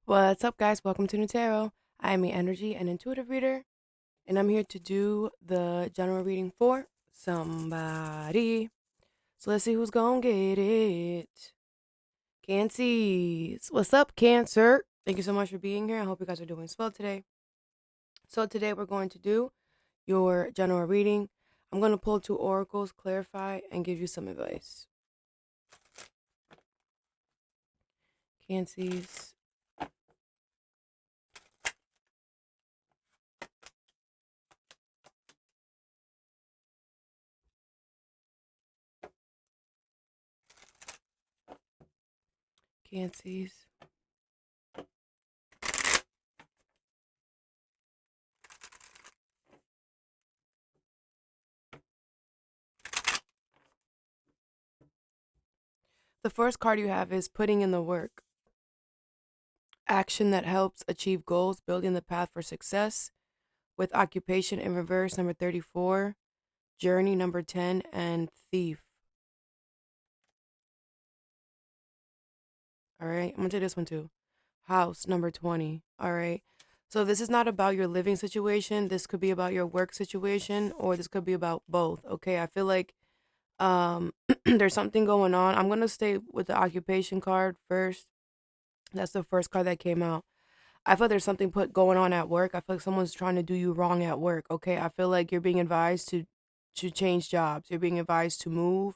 What's up, guys? Welcome to Nutarot. I am the energy and intuitive reader, and I'm here to do the general reading for somebody. So let's see who's gonna get it. Cancers. What's up, Cancer? Thank you so much for being here. I hope you guys are doing swell today. So today we're going to do your general reading. I'm going to pull two oracles, clarify, and give you some advice. Cancers. Cancers. The first card you have is putting in the work. Action that helps achieve goals, building the path for success. With occupation in reverse, number 34, journey, number 10, and thief. All right, I'm gonna take this one too. House, number 20. All right. So this is not about your living situation. This could be about your work situation, or this could be about both. Okay. I feel like there's something going on. I'm gonna stay with the occupation card first. That's the first card that came out. I feel there's something put going on at work. I feel like someone's trying to do you wrong at work. Okay. I feel like you're being advised to change jobs. You're being advised to move.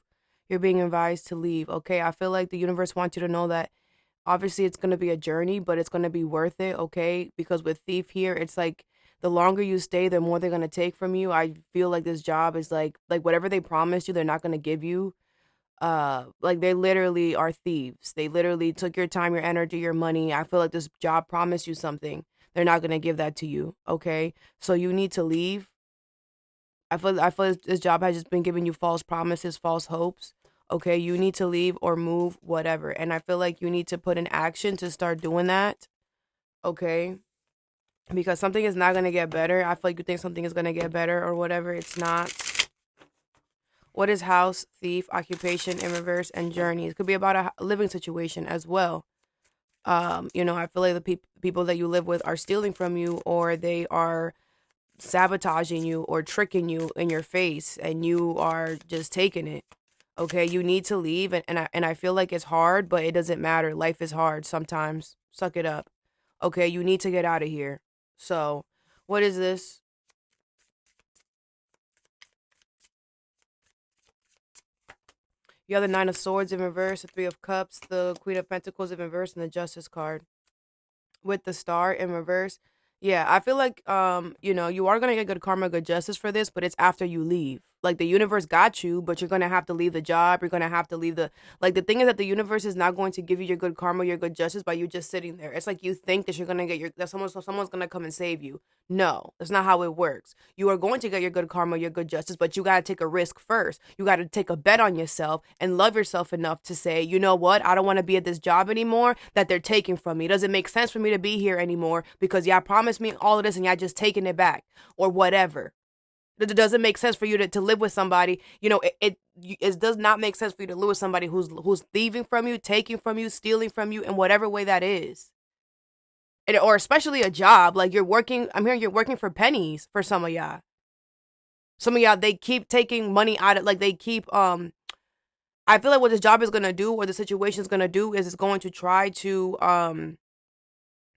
You're being advised to leave. Okay. I feel like the universe wants you to know that obviously it's going to be a journey, but it's going to be worth it. Okay. Because with thief here, it's like the longer you stay, the more they're going to take from you. I feel like this job is like whatever they promised you, they're not going to give you. Like they literally are thieves. They literally took your time, your energy, your money. I feel like this job promised you something. They're not going to give that to you. Okay. So you need to leave. I feel this job has just been giving you false promises, false hopes. Okay, you need to leave or move, whatever. And I feel like you need to put in action to start doing that. Okay, because something is not gonna get better. I feel like you think something is gonna get better or whatever. It's not. What is house, thief, occupation in reverse, and journey? It could be about a living situation as well. I feel like the people that you live with are stealing from you, or they are sabotaging you or tricking you in your face, and you are just taking it. Okay, you need to leave, and I feel like it's hard, but it doesn't matter. Life is hard sometimes. Suck it up. Okay, you need to get out of here. So, what is this? You have the Nine of Swords in reverse, the Three of Cups, the Queen of Pentacles in reverse, and the Justice card with the Star in reverse. Yeah, I feel like you are gonna get good karma, good justice for this, but it's after you leave. Like the universe got you, but you're gonna have to leave the job. You're gonna have to leave the thing is that the universe is not going to give you your good karma, your good justice by you just sitting there. It's like you think that you're gonna get that someone's gonna come and save you. No, that's not how it works. You are going to get your good karma, your good justice, but you gotta take a risk first. You gotta take a bet on yourself and love yourself enough to say, you know what, I don't want to be at this job anymore that they're taking from me. It doesn't make sense for me to be here anymore because y'all promised me all of this and y'all just taking it back or whatever. It doesn't make sense for you to live with somebody. It does not make sense for you to live with somebody who's thieving from you, taking from you, stealing from you in whatever way that is. Or especially a job. Like you're working, I'm hearing you're working for pennies for some of y'all. Some of y'all, they keep taking money out of, like they keep, I feel like what this job is gonna do, or the situation is gonna do, is it's going to try to,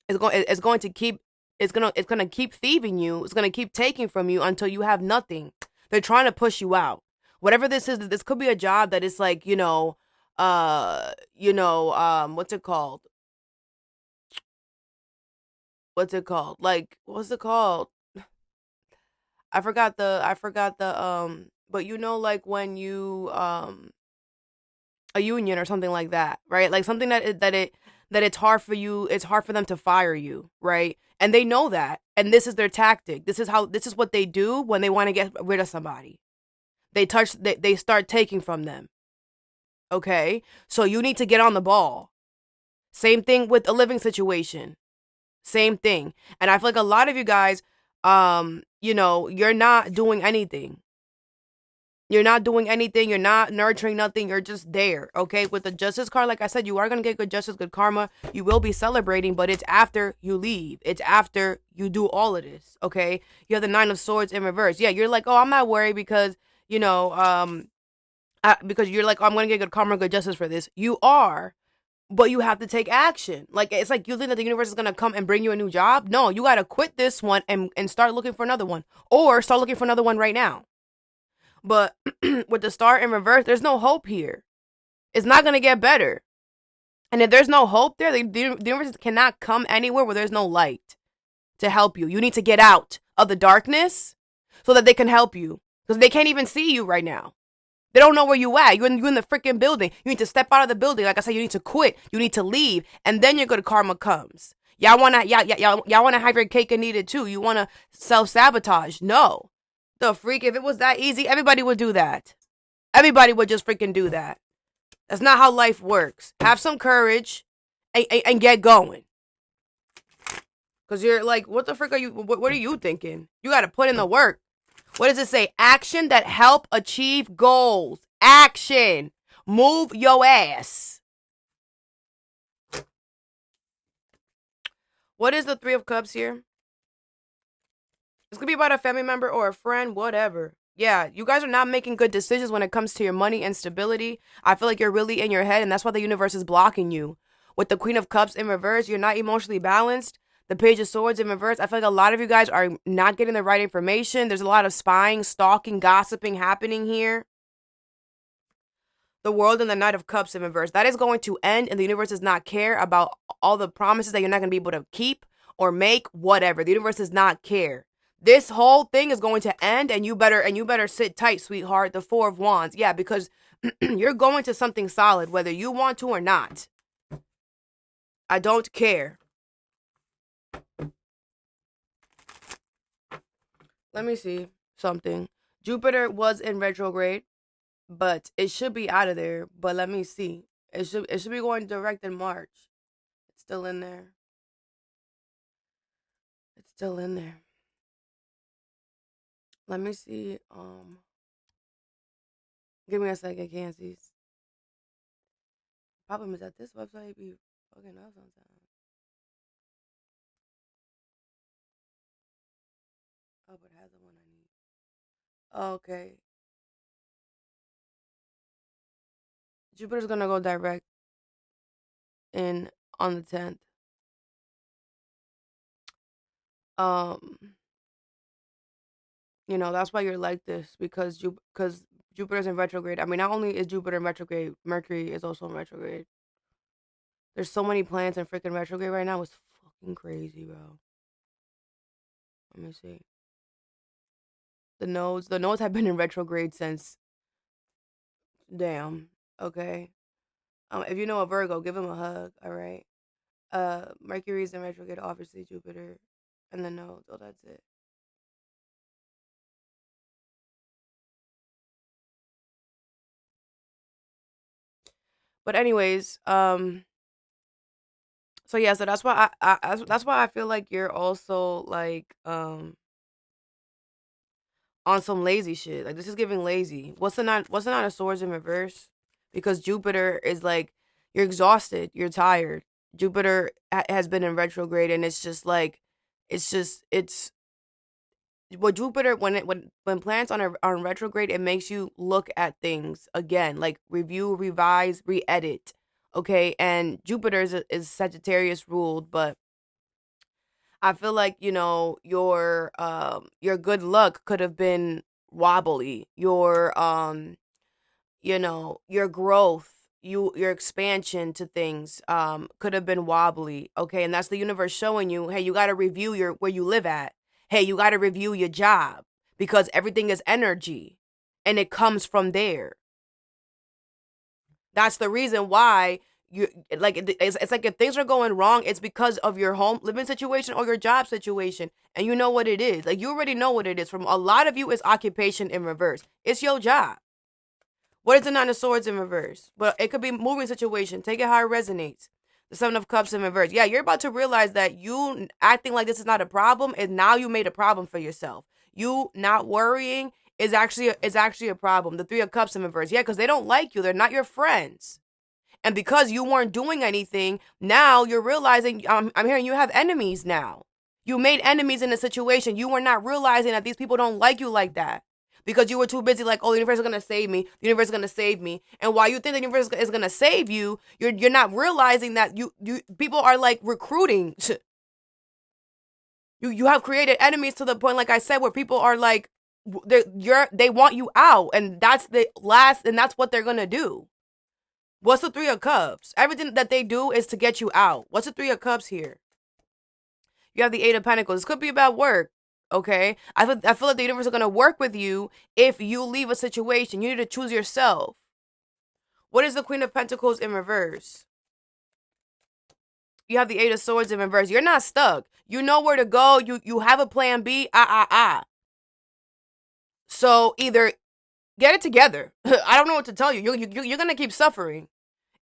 it's going to keep, it's gonna keep thieving you. It's gonna keep taking from you until you have nothing. They're trying to push you out. Whatever this is, this could be a job that is like, what's it called? What's it called? Like, what's it called? I forgot the but like when you a union or something like that, right? Like something that it's hard for you, it's hard for them to fire you, right? And they know that. And this is their tactic. This is what they do when they want to get rid of somebody. They start taking from them. Okay? So you need to get on the ball. Same thing with a living situation. Same thing. And I feel like a lot of you guys you're not doing anything. You're not doing anything. You're not nurturing nothing. You're just there, okay? With the justice card, like I said, you are going to get good justice, good karma. You will be celebrating, but it's after you leave. It's after you do all of this, okay? You have the Nine of Swords in reverse. Yeah, you're like, oh, I'm not worried because, because you're like, oh, I'm going to get good karma, good justice for this. You are, but you have to take action. Like, it's like you think that the universe is going to come and bring you a new job. No, you got to quit this one and start looking for another one, or start looking for another one right now. But with the star in reverse, there's no hope here. It's not going to get better. And if there's no hope there, the universe cannot come anywhere where there's no light to help you. You need to get out of the darkness so that they can help you. Because they can't even see you right now. They don't know where you at. You're in the freaking building. You need to step out of the building. Like I said, you need to quit. You need to leave. And then your good karma comes. Y'all wanna have your cake and eat it too. You wanna self-sabotage. No. The freak, if it was that easy, everybody would do that. Everybody would just freaking do that. That's not how life works. Have some courage and get going. Because you're like, what the frick are you, what are you thinking? You got to put in the work. What does it say? Action that help achieve goals. Action. Move your ass. What is the Three of Cups here? This could be about a family member or a friend, whatever. Yeah, you guys are not making good decisions when it comes to your money and stability. I feel like you're really in your head, and that's why the universe is blocking you. With the Queen of Cups in reverse, you're not emotionally balanced. The Page of Swords in reverse, I feel like a lot of you guys are not getting the right information. There's a lot of spying, stalking, gossiping happening here. The World and the Knight of Cups in reverse. That is going to end, and the universe does not care about all the promises that you're not going to be able to keep or make, whatever. The universe does not care. This whole thing is going to end, and you better sit tight, sweetheart. The Four of Wands. Yeah, because you're going to something solid, whether you want to or not. I don't care. Let me see something. Jupiter was in retrograde, but it should be out of there. But let me see. It should be going direct in March. It's still in there. It's still in there. Let me see. Give me a second, Cansies. Problem is that this website be fucking up sometimes. Oh, but it has the one I need. Okay. Jupiter's gonna go direct in on the 10th. That's why you're like this, because Jupiter's in retrograde. I mean, not only is Jupiter in retrograde, Mercury is also in retrograde. There's so many planets in freaking retrograde right now. It's fucking crazy, bro. Let me see. The nodes have been in retrograde since. Damn. Okay. If you know a Virgo, give him a hug. All right. Mercury's in retrograde, obviously Jupiter, and the nodes. Oh, that's it. But anyways, so yeah, so that's why that's why I feel like you're also like on some lazy shit. Like, this is giving lazy. What's the nine of swords in reverse? Because Jupiter is like, you're exhausted, you're tired. Jupiter has been in retrograde, and it's just like, it's well, Jupiter, when planets on retrograde, it makes you look at things again, like review, revise, re-edit. Okay, and Jupiter is Sagittarius ruled, but I feel like, your good luck could have been wobbly. Your growth, your expansion to things could have been wobbly. Okay, and that's the universe showing you, hey, you got to review where you live at. Hey, you got to review your job, because everything is energy and it comes from there. That's the reason why you like it's like, if things are going wrong, it's because of your home living situation or your job situation, and you know what it is. Like, you already know what it is. From a lot of you, it's occupation in reverse. It's your job. What is the Nine of Swords in reverse? But it could be moving situation. Take it how it resonates. The Seven of Cups in reverse. Yeah, you're about to realize that you acting like this is not a problem, and now you made a problem for yourself. You not worrying is actually a problem. The Three of Cups in reverse. Yeah, because they don't like you. They're not your friends. And because you weren't doing anything, now you're realizing, I'm hearing you have enemies now. You made enemies in a situation. You were not realizing that these people don't like you like that. Because you were too busy like, oh, the universe is going to save me. The universe is going to save me. And while you think the universe is going to save you, you're not realizing that you people are like recruiting. You have created enemies to the point, like I said, where people are like, they want you out. And that's what they're going to do. What's the Three of Cups? Everything that they do is to get you out. What's the Three of Cups here? You have the Eight of Pentacles. This could be about work, okay? I feel like the universe is going to work with you if you leave a situation. You need to choose yourself. What is the Queen of Pentacles in reverse? You have the Eight of Swords in reverse. You're not stuck. You know where to go. You have a plan B. So either get it together. I don't know what to tell you. You're going to keep suffering.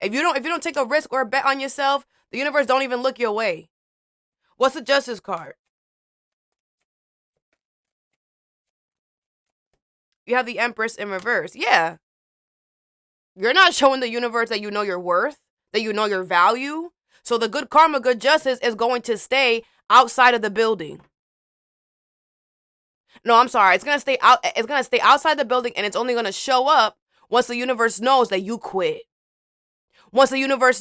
If you don't take a risk or a bet on yourself, the universe don't even look your way. What's the Justice card? You have the Empress in reverse. Yeah. You're not showing the universe that you know your worth, that you know your value. So the good karma, good justice is going to stay outside of the building. No, I'm sorry. It's going to stay out. It's going to stay outside the building, and it's only going to show up once the universe knows that you quit. Once the universe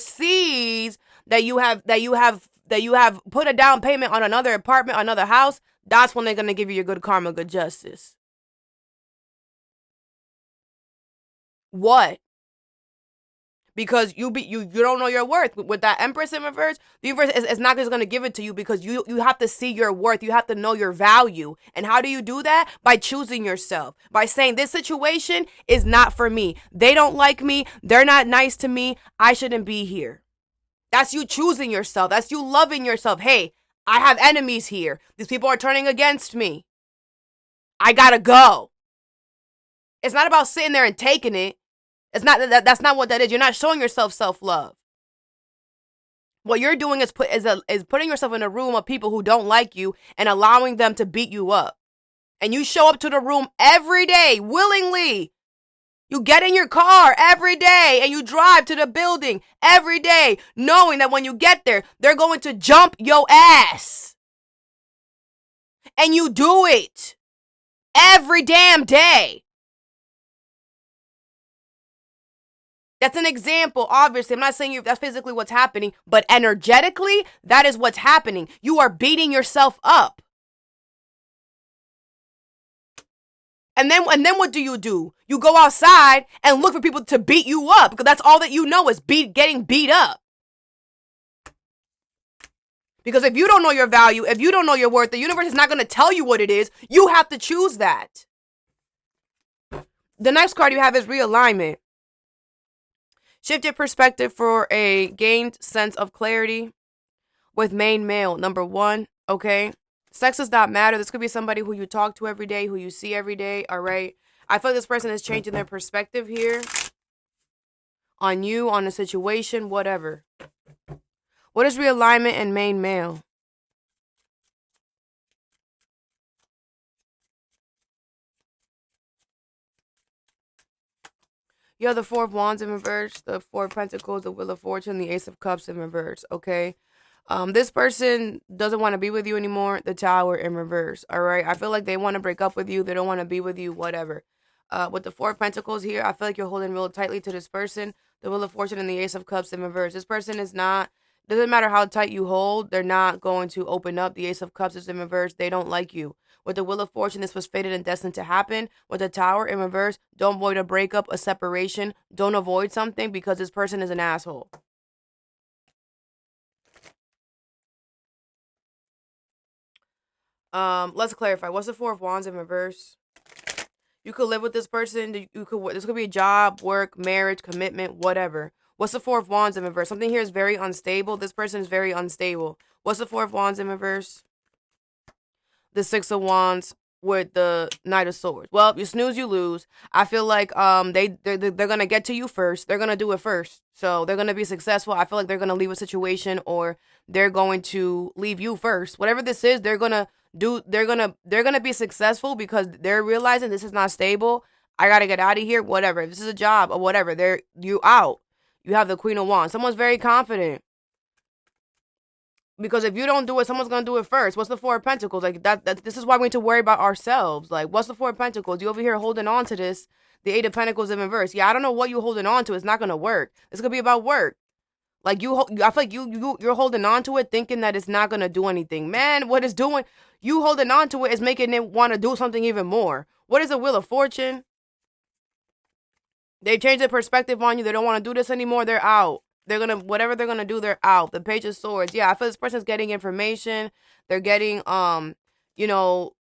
sees that you have put a down payment on another apartment, another house, that's when they're going to give you your good karma, good justice. What? Because you don't know your worth. With that Empress in reverse, the universe is not just going to give it to you, because you have to see your worth. You have to know your value. And how do you do that? By choosing yourself. By saying, this situation is not for me. They don't like me. They're not nice to me. I shouldn't be here. That's you choosing yourself. That's you loving yourself. Hey, I have enemies here. These people are turning against me. I gotta go. It's not about sitting there and taking it. It's not that's not what that is. You're not showing yourself self-love. What you're doing is putting yourself in a room of people who don't like you and allowing them to beat you up. And you show up to the room every day willingly. You get in your car every day and you drive to the building every day, knowing that when you get there, they're going to jump your ass. And you do it every damn day. That's an example, obviously. I'm not saying that's physically what's happening, but energetically, that is what's happening. You are beating yourself up. And then what do? You go outside and look for people to beat you up, because that's all that you know is getting beat up. Because if you don't know your value, if you don't know your worth, the universe is not going to tell you what it is. You have to choose that. The next card you have is Realignment. Shift your perspective for a gained sense of clarity with main male, number 1, okay? Sex does not matter. This could be somebody who you talk to every day, who you see every day, all right? I feel like this person is changing their perspective here on you, on the situation, whatever. What is realignment and main male? You have the Four of Wands in reverse, the Four of Pentacles, the Wheel of Fortune, the Ace of Cups in reverse, okay? This person doesn't want to be with you anymore, the Tower in reverse, all right? I feel like they want to break up with you. They don't want to be with you, whatever. With the Four of Pentacles here, I feel like you're holding real tightly to this person, the Wheel of Fortune and the Ace of Cups in reverse. This person is not, doesn't matter how tight you hold, they're not going to open up. The Ace of Cups is in reverse. They don't like you. With the Wheel of Fortune, this was fated and destined to happen. With the Tower in reverse, don't avoid a breakup, a separation. Don't avoid something because this person is an asshole. Let's clarify. What's the Four of Wands in reverse? You could live with this person. This could be a job, work, marriage, commitment, whatever. What's the Four of Wands in reverse? Something here is very unstable. This person is very unstable. What's the Four of Wands in reverse? The Six of Wands with the Knight of Swords. Well, you snooze, you lose. I feel like they're gonna get to you first. They're gonna do it first. So they're gonna be successful. I feel like they're gonna leave a situation, or they're going to leave you first. Whatever this is, they're gonna they're gonna be successful because they're realizing this is not stable. I gotta get out of here. Whatever. If this is a job or whatever, you out. You have the Queen of Wands. Someone's very confident. Because if you don't do it, someone's gonna do it first. What's the Four of Pentacles? Like that this is why we need to worry about ourselves. Like, what's the Four of Pentacles? You over here holding on to this. The Eight of Pentacles in reverse. Yeah, I don't know what you holding on to. It's not gonna work. It's gonna be about work. Like I feel like you're holding on to it, thinking that it's not gonna do anything. Man, what it's doing, you holding on to it is making it want to do something even more. What is a Wheel of Fortune? They changed their perspective on you. They don't want to do this anymore. They're out. They're gonna whatever they're gonna do. They're out. The Page of Swords. Yeah, I feel this person's getting information. They're getting the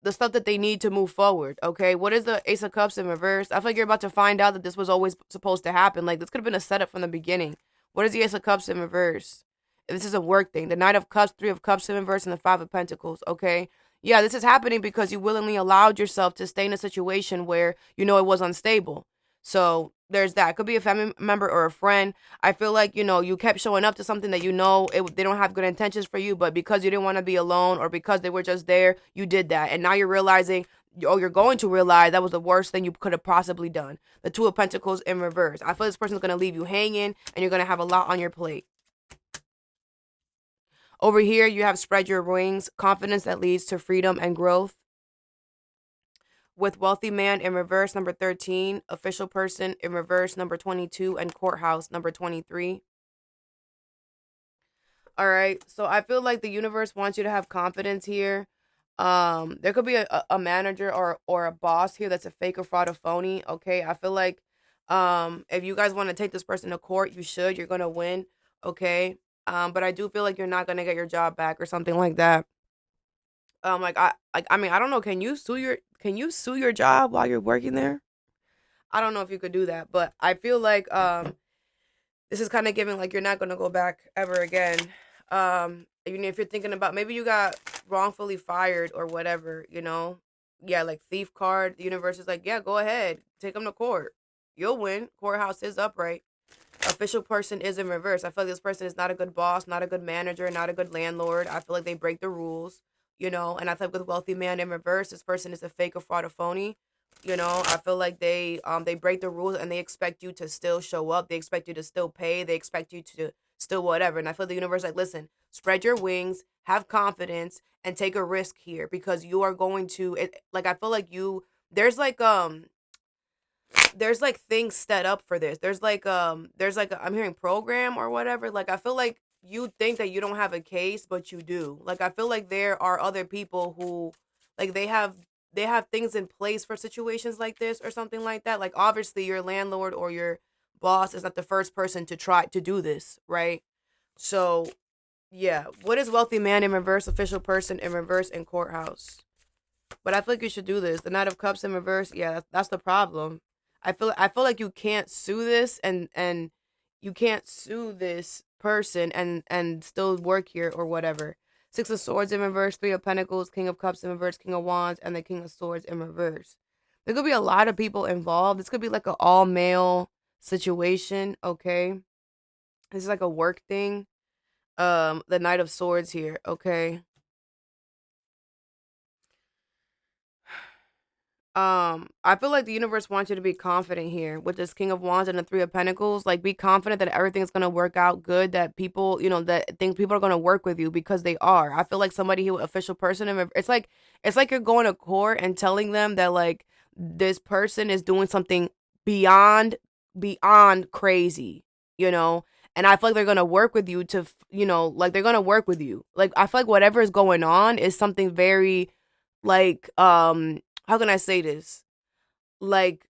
stuff that they need to move forward. Okay, what is the Ace of Cups in reverse? I feel like you're about to find out that this was always supposed to happen. Like this could have been a setup from the beginning. What is the Ace of Cups in reverse? This is a work thing. The Knight of Cups, Three of Cups in reverse, and the Five of Pentacles. Okay, yeah, this is happening because you willingly allowed yourself to stay in a situation where you know it was unstable. So there's that. It could be a family member or a friend. I feel like, you kept showing up to something that they don't have good intentions for you, but because you didn't want to be alone or because they were just there, you did that. And now you're realizing, you're going to realize that was the worst thing you could have possibly done. The Two of Pentacles in reverse. I feel this person's going to leave you hanging and you're going to have a lot on your plate. Over here, you have spread your wings, confidence that leads to freedom and growth. With wealthy man in reverse, number 13, official person in reverse, number 22, and courthouse, number 23. All right, so I feel like the universe wants you to have confidence here. There could be a manager or a boss here that's a fake or fraud or phony. Okay, I feel like if you guys want to take this person to court, you should. You're gonna win. Okay, but I do feel like you're not gonna get your job back or something like that. I mean, I don't know. Can you sue your job while you're working there? I don't know if you could do that, but I feel like this is kind of giving like you're not gonna go back ever again. Even if you're thinking about maybe you got wrongfully fired or whatever, yeah, like thief card. The universe is like, yeah, go ahead, take them to court. You'll win. Courthouse is upright. Official person is in reverse. I feel like this person is not a good boss, not a good manager, not a good landlord. I feel like they break the rules, and I feel like with wealthy man in reverse, this person is a fake or fraud or phony. I feel like they break the rules and they expect you to still show up. They expect you to still pay. They expect you to still whatever. And I feel the universe like, listen, spread your wings, have confidence, and take a risk here because you are going to like I feel like there's like things set up for this. There's like I'm hearing program or whatever. Like I feel like you think that you don't have a case, but you do. Like I feel like there are other people who like they have things in place for situations like this or something like that. Like obviously your landlord or your boss is not the first person to try to do this, right? So yeah, what is wealthy man in reverse, official person in reverse, and courthouse? But I feel like you should do this. The Knight of Cups in reverse. Yeah, that's the problem. I feel like you can't sue this and you can't sue this person and still work here or whatever. Six of Swords in reverse, Three of Pentacles, King of Cups in reverse, King of Wands, and the King of Swords in reverse. There could be a lot of people involved. This could be like an all male situation. Okay, this is like a work thing. The Knight of Swords here. Okay. I feel like the universe wants you to be confident here with this King of Wands and the Three of Pentacles. Like, be confident that everything's gonna work out good. That people, that think people are gonna work with you because they are. I feel like somebody who official person, and it's like you're going to court and telling them that like this person is doing something beyond crazy, you know. And I feel like they're gonna work with you to, like they're gonna work with you. Like I feel like whatever is going on is something very, like how can I say this? Like,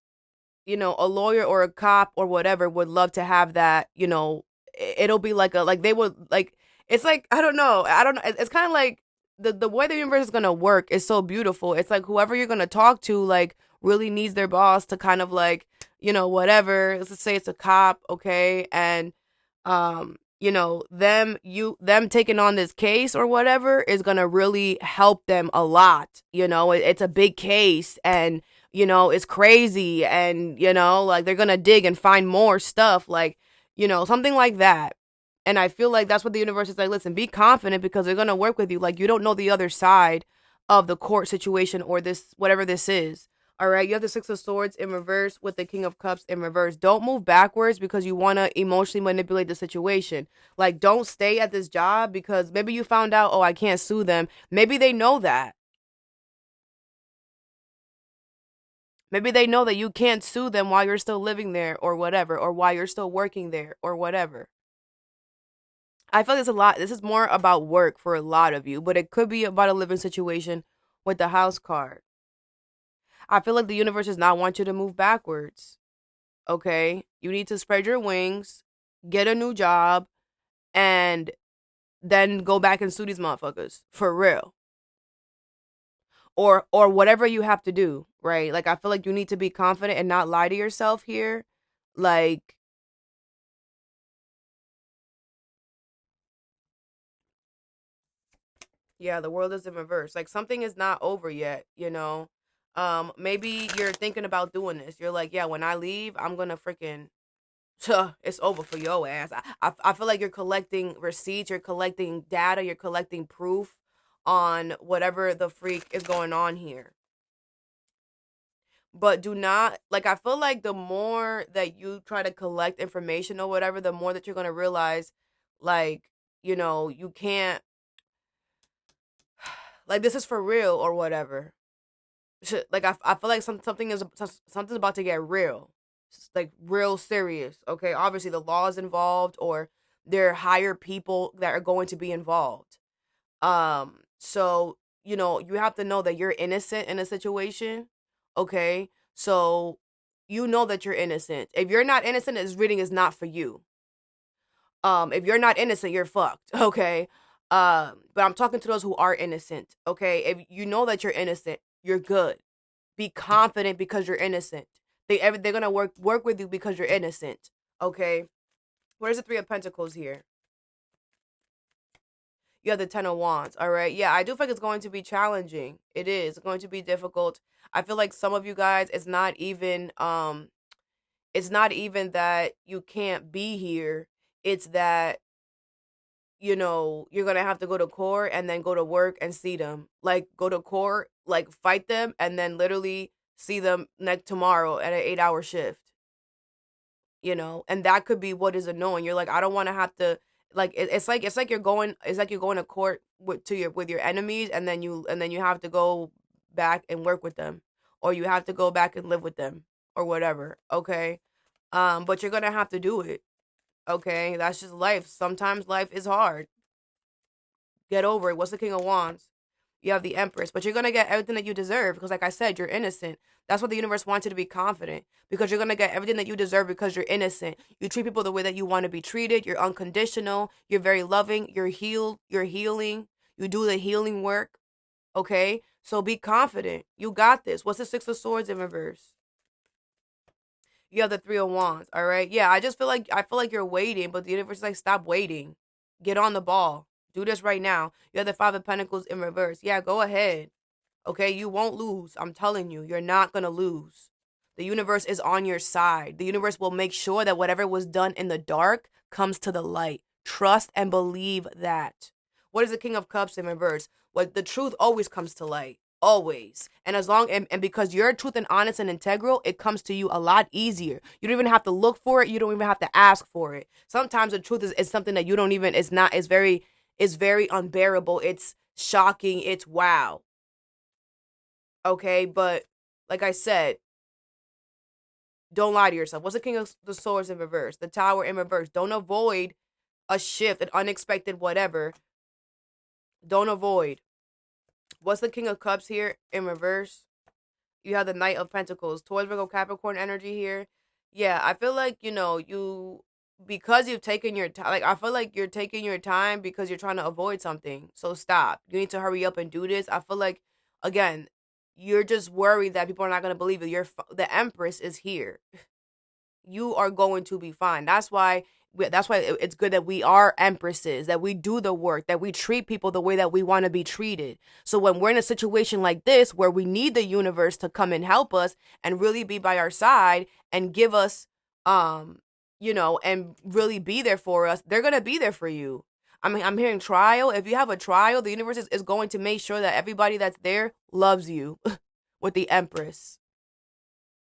a lawyer or a cop or whatever would love to have that, it'll be like they would like, it's like, I don't know. It's kind of like the way the universe is going to work is so beautiful. It's like whoever you're going to talk to, like, really needs their boss to kind of like, whatever. Let's say it's a cop. Okay. And, them taking on this case or whatever is going to really help them a lot. It's a big case and, it's crazy and, like they're going to dig and find more stuff, like, something like that. And I feel like that's what the universe is like, listen, be confident because they're going to work with you. Like, you don't know the other side of the court situation or this whatever this is. All right, you have the Six of Swords in reverse with the King of Cups in reverse. Don't move backwards because you want to emotionally manipulate the situation. Like, don't stay at this job because maybe you found out, oh, I can't sue them. Maybe they know that. Maybe they know that you can't sue them while you're still living there or whatever, or while you're still working there or whatever. I feel like there's a lot. This is more about work for a lot of you, but it could be about a living situation with the house card. I feel like the universe does not want you to move backwards. Okay? You need to spread your wings, get a new job, and then go back and sue these motherfuckers. For real. Or whatever you have to do, right? Like I feel like you need to be confident and not lie to yourself here. Like yeah, the world is in reverse. Like something is not over yet, you know. Maybe you're thinking about doing this. You're like, yeah, when I leave, I'm gonna freaking it's over for your ass. I feel like you're collecting receipts, you're collecting data, you're collecting proof on whatever the freak is going on here. But do not, like, I feel like the more that you try to collect information or whatever, the more that you're gonna realize, like, you can't, like, this is for real or whatever. Like, I feel like something's about to get real, like real serious. Okay, obviously the law is involved, or there are higher people that are going to be involved. So you have to know that you're innocent in a situation. Okay, so you know that you're innocent. If you're not innocent, this reading is not for you. If you're not innocent, you're fucked. Okay. But I'm talking to those who are innocent. Okay, if you know that you're innocent, you're good. Be confident because you're innocent. They're gonna work with you because you're innocent. Okay. Where's the Three of Pentacles here? You have the Ten of Wands. All right. Yeah, I do think it's going to be challenging. It is going to be difficult. I feel like some of you guys, it's not even that you can't be here. It's that you're gonna have to go to court and then go to work and see them. Like go to court, like fight them, and then literally see them next tomorrow at an 8-hour shift. And that could be what is annoying. You're like, I don't want to have to, like it's like you're going to court with your enemies, and then you have to go back and work with them, or you have to go back and live with them or whatever. Okay. But you're gonna have to do it. Okay, that's just life. Sometimes life is hard. Get over it. What's the King of Wands? You have the Empress, but you're gonna get everything that you deserve because, like I said, you're innocent. That's what the universe wants you to be confident, because you're gonna get everything that you deserve because you're innocent. You treat people the way that you want to be treated. You're unconditional. You're very loving. You're healed. You're healing. You do the healing work. Okay, so be confident. You got this. What's the Six of Swords in reverse? You have the Three of Wands. All right. Yeah, I feel like you're waiting, but the universe is like, stop waiting. Get on the ball. Do this right now. You have the Five of Pentacles in reverse. Yeah, go ahead. Okay, you won't lose. I'm telling you, you're not gonna lose. The universe is on your side. The universe will make sure that whatever was done in the dark comes to the light. Trust and believe that. What is the King of Cups in reverse? What the truth always comes to light. Always. And and because you're truth and honest and integral, it comes to you a lot easier. You don't even have to look for it. You don't even have to ask for it. Sometimes the truth is something that you don't even, it's very unbearable. It's shocking. It's wow. Okay. But like I said, don't lie to yourself. What's the King of the Swords in reverse? The Tower in reverse. Don't avoid a shift, an unexpected whatever. Don't avoid. What's the King of Cups here in reverse? You have the Knight of Pentacles. Taurus, Virgo, Capricorn energy here. Yeah, I feel like, because you've taken your time, like, I feel like you're taking your time because you're trying to avoid something. So stop. You need to hurry up and do this. I feel like, again, you're just worried that people are not going to believe you. The Empress is here. You are going to be fine. That's why it's good that we are empresses, that we do the work, that we treat people the way that we want to be treated. So when we're in a situation like this, where we need the universe to come and help us and really be by our side and give us, and really be there for us, they're going to be there for you. I'm hearing trial. If you have a trial, the universe is going to make sure that everybody that's there loves you with the Empress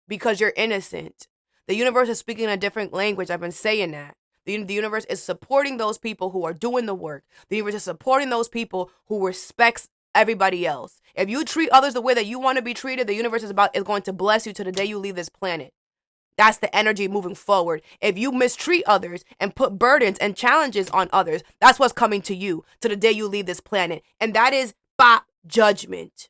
because you're innocent. The universe is speaking a different language. I've been saying that. The universe is supporting those people who are doing the work. The universe is supporting those people who respects everybody else. If you treat others the way that you want to be treated, the universe is going to bless you to the day you leave this planet. That's the energy moving forward. If you mistreat others and put burdens and challenges on others, that's what's coming to you to the day you leave this planet. And that is judgment.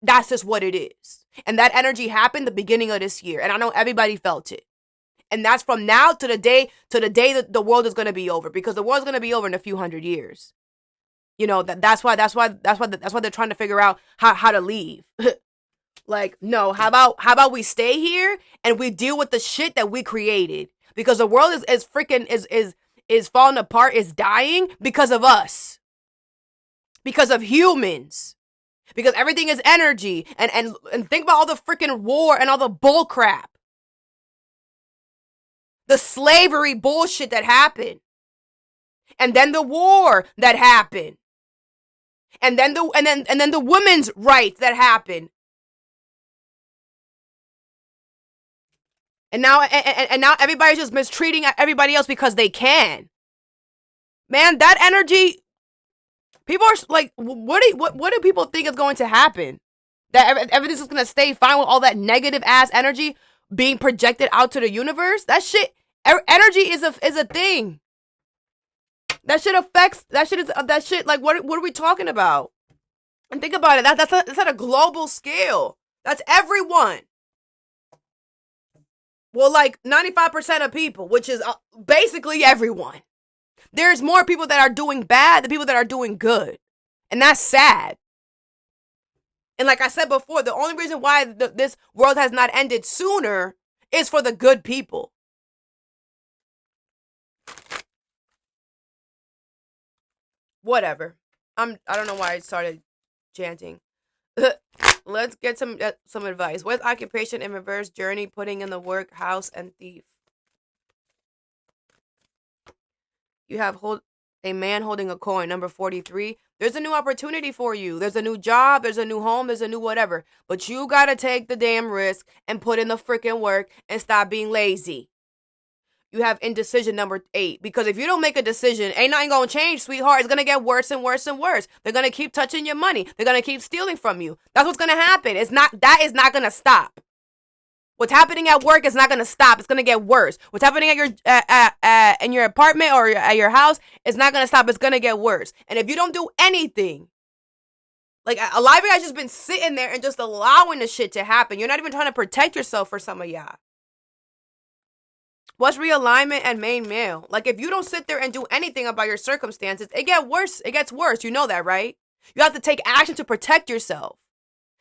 That's just what it is. And that energy happened the beginning of this year. And I know everybody felt it. And that's from now to the day that the world is going to be over, because the world's going to be over in a few hundred years. You know, that's why they're trying to figure out how to leave. Like, no, how about we stay here and we deal with the shit that we created? Because the world is falling apart, is dying because of us. Because of humans. Because everything is energy. And think about all the freaking war and all the bull crap. The slavery bullshit that happened. And then the war that happened. And then the women's rights that happened. And now everybody's just mistreating everybody else because they can. Man, that energy, people are like, what do people think is going to happen? That everything's just going to stay fine with all that negative ass energy being projected out to the universe? That shit, energy is a thing. That shit affects, that shit, like, what are we talking about? And think about it, that's at a global scale. That's everyone. Well, like 95% of people, which is basically everyone. There's more people that are doing bad than people that are doing good. And that's sad. And like I said before, the only reason why this world has not ended sooner is for the good people. Whatever. I don't know why I started chanting. Let's get some advice. What's occupation in reverse? Journey, putting in the work, house, and thief. You have a man holding a coin, number 43. There's a new opportunity for you. There's a new job. There's a new home. There's a new whatever. But you got to take the damn risk and put in the freaking work and stop being lazy. You have indecision, number 8. Because if you don't make a decision, ain't nothing going to change, sweetheart. It's going to get worse and worse and worse. They're going to keep touching your money. They're going to keep stealing from you. That's what's going to happen. That is not going to stop. What's happening at work is not going to stop. It's going to get worse. What's happening at your in your apartment or at your house is not going to stop. It's going to get worse. And if you don't do anything, like a lot of you guys just been sitting there and just allowing the shit to happen. You're not even trying to protect yourself for some of y'all. What's realignment and main male? Like, if you don't sit there and do anything about your circumstances, it gets worse. It gets worse. You know that, right? You have to take action to protect yourself.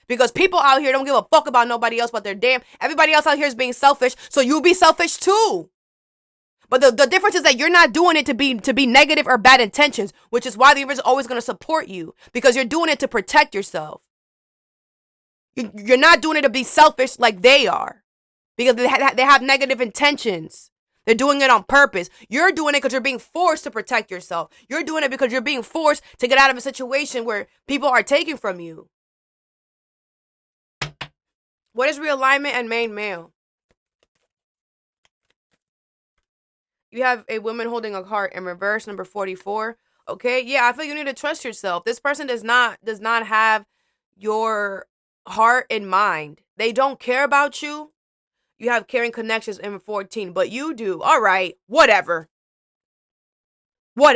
Because people out here don't give a fuck about nobody else but their damn. Everybody else out here is being selfish, so you be selfish too. But the difference is that you're not doing it to be negative or bad intentions, which is why the universe is always going to support you, because you're doing it to protect yourself. You're not doing it to be selfish like they are, because they have negative intentions. They're doing it on purpose. You're doing it because you're being forced to protect yourself. You're doing it because you're being forced to get out of a situation where people are taking from you. What is realignment and main male? You have a woman holding a heart in reverse, number 44. Okay, yeah, I feel you need to trust yourself. This person does not have your heart in mind. They don't care about you. You have caring connections in 14, but you do. All right, whatever. What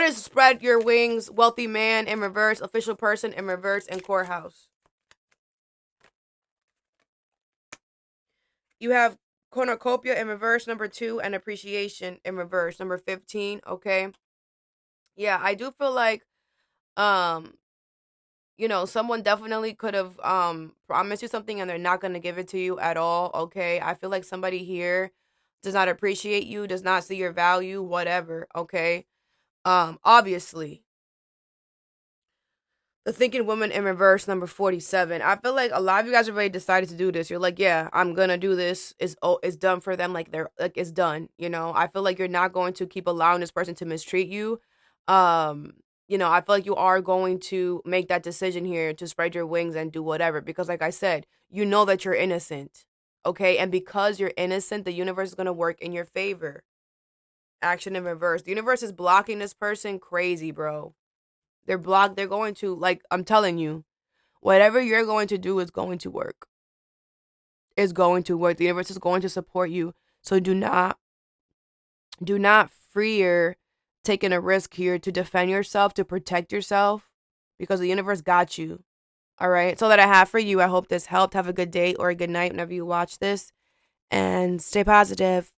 is spread your wings, wealthy man in reverse, official person in reverse, and courthouse? You have cornucopia in reverse, number 2, and appreciation in reverse, number 15. Okay. Yeah, I do feel like, someone definitely could have promised you something and they're not going to give it to you at all. Okay. I feel like somebody here does not appreciate you, does not see your value, whatever. Okay. Obviously. The Thinking Woman in Reverse, number 47. I feel like a lot of you guys already decided to do this. You're like, yeah, I'm gonna do this. It's done for them. Like they're like it's done. I feel like you're not going to keep allowing this person to mistreat you. Um, I feel like you are going to make that decision here to spread your wings and do whatever. Because like I said, you know that you're innocent. Okay, and because you're innocent, the universe is gonna work in your favor. Action in reverse. The universe is blocking this person crazy, bro. They're blocked. They're going to, like, I'm telling you, whatever you're going to do is going to work. Is going to work. The universe is going to support you. So do not fear taking a risk here to defend yourself, to protect yourself, because the universe got you. All right. So that I have for you. I hope this helped. Have a good day or a good night whenever you watch this, and stay positive.